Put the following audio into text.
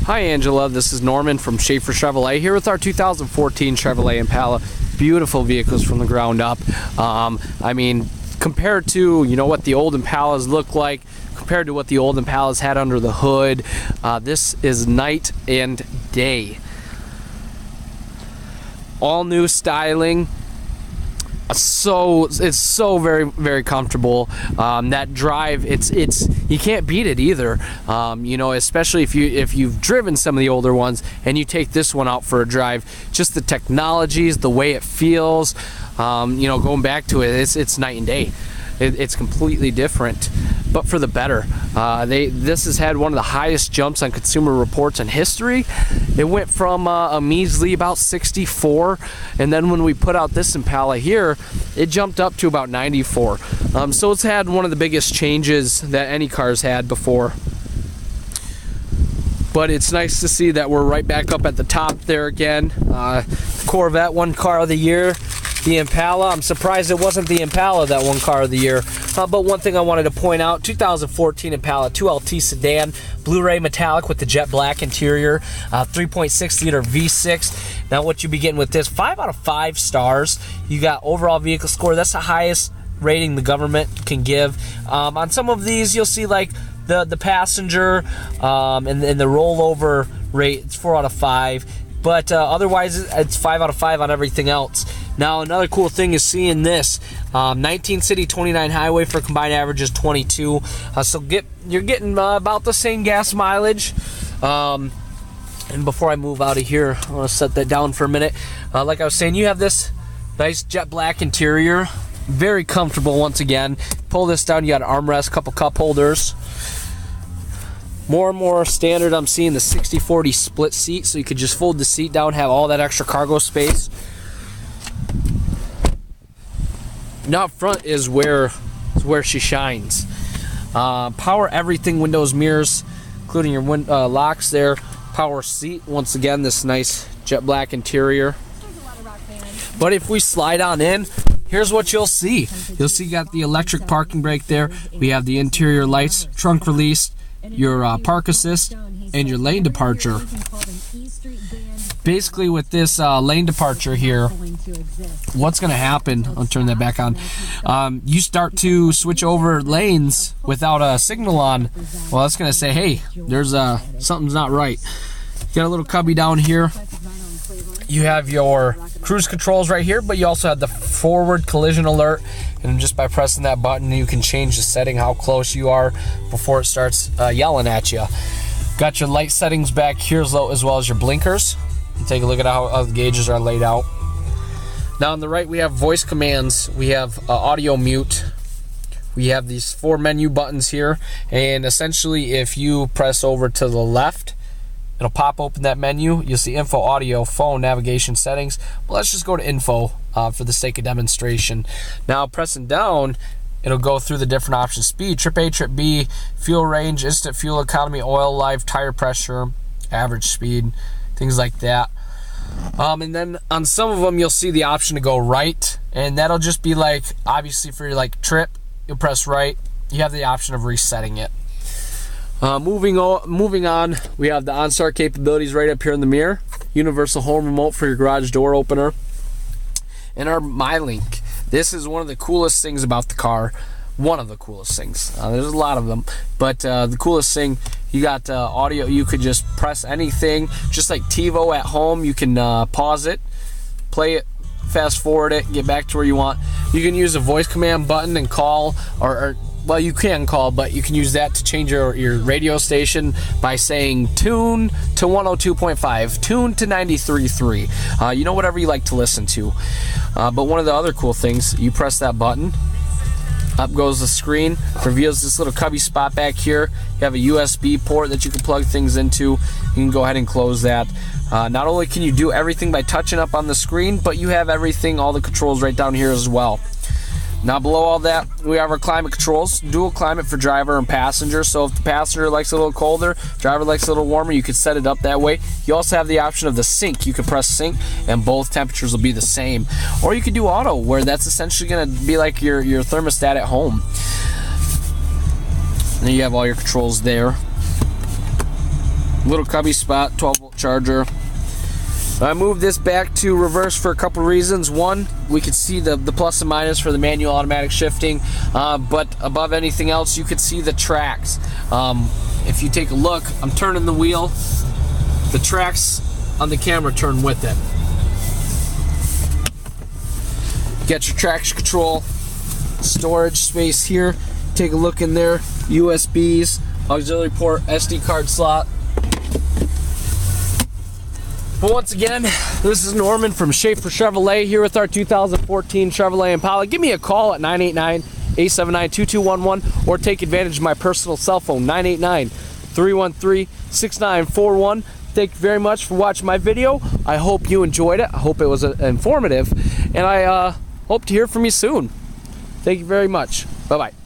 Hi Angela, this is Norman from Schafer Chevrolet here with our 2014 Chevrolet Impala. Beautiful vehicles from the ground up. I mean, compared to what the old Impalas look like, compared to what the old Impalas had under the hood, this is night and day. All new styling. It's so very, very comfortable. That drive, it's you can't beat it either. Especially if you've driven some of the older ones and you take this one out for a drive, just the technologies, the way it feels, going back to it, it's night and day. It's completely different, but for the better. This has had one of the highest jumps on Consumer Reports in history. It went from a measly about 64, and then when we put out this Impala here, it jumped up to about 94. So it's had one of the biggest changes that any car's had before. But it's nice to see that we're right back up at the top there again. Corvette won Car of the Year. The Impala, I'm surprised it wasn't the Impala that won Car of the Year. But one thing I wanted to point out, 2014 Impala 2LT sedan, Blu-ray metallic with the jet black interior, 3.6 liter V6. Now what you'll be getting with this, 5 out of 5 stars. You got overall vehicle score, that's the highest rating the government can give. On some of these, you'll see like the passenger and the rollover rate, it's 4 out of 5. But otherwise, it's 5 out of 5 on everything else. Now, another cool thing is seeing this 19 city, 29 highway for combined averages 22. So you're getting about the same gas mileage. And before I move out of here, I want to set that down for a minute. Like I was saying, you have this nice jet black interior, very comfortable. Once again, pull this down. You got an armrest, couple cup holders. More and more standard, I'm seeing the 60-40 split seat, so you could just fold the seat down, have all that extra cargo space. Now up front is where she shines. Power everything, windows, mirrors, including your locks there. Power seat, once again, this nice jet black interior. But if we slide on in, here's what you'll see. You'll see you got the electric parking brake there. We have the interior lights, trunk release, your park assist, and your lane departure. Basically with this lane departure here, what's going to happen, I'll turn that back on, you start to switch over lanes without a signal on. Well, that's going to say, hey, there's something's not right. You got a little cubby down here. You have your cruise controls right here, but you also have the forward collision alert, and just by pressing that button you can change the setting, how close you are before it starts yelling at you. Got your light settings back here as well as your blinkers. Take a look at how the gauges are laid out. Now on the right we have voice commands. We have audio mute. We have these 4 menu buttons here, and essentially if you press over to the left, it'll pop open that menu. You'll see info, audio, phone, navigation, settings. Well, let's just go to info for the sake of demonstration. Now pressing down, it'll go through the different options: speed, trip A, trip B, fuel range, instant fuel economy, oil, life, tire pressure, average speed, things like that. And then on some of them you'll see the option to go right, and that'll just be like, obviously for your trip, you'll press right. You have the option of resetting it. Moving on, we have the OnStart capabilities right up here in the mirror, universal home remote for your garage door opener, and our MyLink. This is one of the coolest things about the car. One of the coolest things. There's a lot of them, but the coolest thing, you got audio. You could just press anything, just like TiVo at home. You can pause it, play it, fast forward it, get back to where you want. You can use a voice command button and call, or well, you can call, but you can use that to change your radio station by saying tune to 102.5, tune to 93.3. Whatever you like to listen to. But one of the other cool things, you press that button, up goes the screen, reveals this little cubby spot back here. You have a USB port that you can plug things into. You can go ahead and close that. Not only can you do everything by touching up on the screen, but you have everything, all the controls right down here as well. Now below all that, we have our climate controls, dual climate for driver and passenger. So if the passenger likes it a little colder, driver likes it a little warmer, you could set it up that way. You also have the option of the sync. You can press sync and both temperatures will be the same. Or you could do auto, where that's essentially going to be like your thermostat at home. And then you have all your controls there. Little cubby spot, 12-volt charger. I moved this back to reverse for a couple reasons. One, we could see the plus and minus for the manual automatic shifting, but above anything else, you could see the tracks. If you take a look, I'm turning the wheel. The tracks on the camera turn with it. Get your traction control, storage space here. Take a look in there. USBs, auxiliary port, SD card slot. But once again, this is Norman from Schafer Chevrolet here with our 2014 Chevrolet Impala. Give me a call at 989-879-2211 or take advantage of my personal cell phone, 989-313-6941. Thank you very much for watching my video. I hope you enjoyed it. I hope it was informative. And I hope to hear from you soon. Thank you very much. Bye-bye.